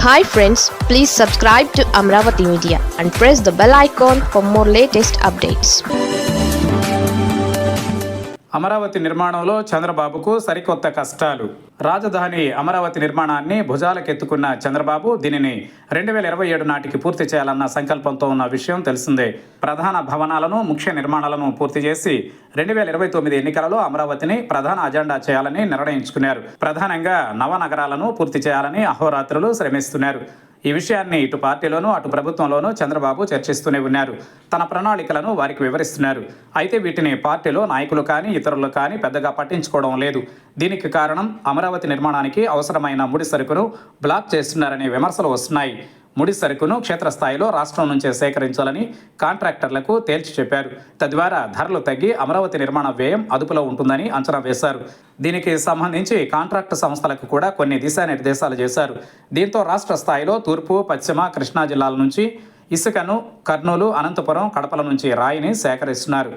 Hi friends, please subscribe to Amravati Media and press the bell icon for more latest updates. Amaravati నిర్మాణంలో చంద్రబాబుకు సరికొత్త కష్టాలు. రాజధాని అమరావతి నిర్మాణాన్ని భుజాలకెత్తుకున్న చంద్రబాబు దీనిని 2027 నాటికి పూర్తి చేయాలన్న సంకల్పంతో ఉన్న విషయం తెలిసిందే. ప్రధాన భవనాలను, ముఖ్య నిర్మాణాలను పూర్తి చేసి 2029 ఎన్నికలలో అమరావతిని ప్రధాన అజెండా చేయాలని నిర్ణయించుకున్నారు. ప్రధానంగా నవనగరాలను పూర్తి చేయాలని అహోరాత్రులు శ్రమిస్తున్నారు. ఈ విషయాన్ని ఇటు పార్టీలోనూ అటు ప్రభుత్వంలోనూ చంద్రబాబు చర్చిస్తూనే ఉన్నారు. తన ప్రణాళికలను వారికి వివరిస్తున్నారు. అయితే వీటిని పార్టీలో నాయకులు కానీ ఇతరులు కానీ పెద్దగా పట్టించుకోవడం లేదు. దీనికి కారణం అమరావతి నిర్మాణానికి అవసరమైన ముడి సరుకును బ్లాక్ చేస్తున్నారనే విమర్శలు వస్తున్నాయి. ముడి సరుకును క్షేత్రస్థాయిలో రాష్ట్రం నుంచే సేకరించాలని కాంట్రాక్టర్లకు తేల్చి చెప్పారు. తద్వారా ధరలు తగ్గి అమరావతి నిర్మాణ వ్యయం అదుపులో ఉంటుందని అంచనా వేశారు. దీనికి సంబంధించి కాంట్రాక్టు సంస్థలకు కూడా కొన్ని దిశానిర్దేశాలు చేశారు. దీంతో రాష్ట్ర స్థాయిలో తూర్పు, పశ్చిమ, కృష్ణా జిల్లాల నుంచి ఇసుకను కర్నూలు, అనంతపురం, కడపల నుంచి రాయిని సేకరిస్తున్నారు.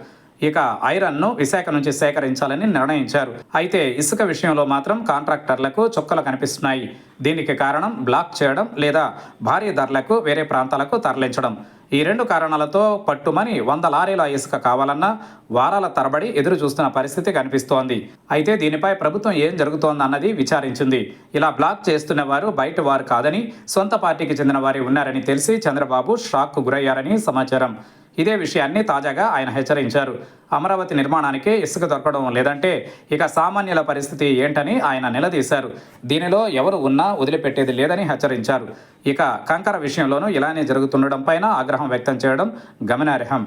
ఇక ఐరన్ను విశాఖ నుంచి సేకరించాలని నిర్ణయించారు. అయితే ఇసుక విషయంలో మాత్రం కాంట్రాక్టర్లకు చుక్కలు కనిపిస్తున్నాయి. దీనికి కారణం బ్లాక్ చేయడం లేదా భారీ ధరలకు వేరే ప్రాంతాలకు తరలించడం. ఈ రెండు కారణాలతో పట్టుమని 100 లారీల ఇసుక కావాలన్నా వారాల తరబడి ఎదురు చూస్తున్న పరిస్థితి కనిపిస్తోంది. అయితే దీనిపై ప్రభుత్వం ఏం జరుగుతోందన్నది విచారించింది. ఇలా బ్లాక్ చేస్తున్న వారు బయట వారు కాదని, సొంత పార్టీకి చెందిన వారే ఉన్నారని తెలిసి చంద్రబాబు షాక్కు గురయ్యారని సమాచారం. ఇదే విషయాన్ని తాజాగా ఆయన హెచ్చరించారు. అమరావతి నిర్మాణానికి ఇసుక దొరకడం లేదంటే ఇక సామాన్యుల పరిస్థితి ఏంటని ఆయన నిలదీశారు. దీనిలో ఎవరు ఉన్నా వదిలిపెట్టేది లేదని హెచ్చరించారు. ఇక కంకర విషయంలోనూ ఇలానే జరుగుతుండడం పైన ఆగ్రహం వ్యక్తం చేయడం గమనార్హం.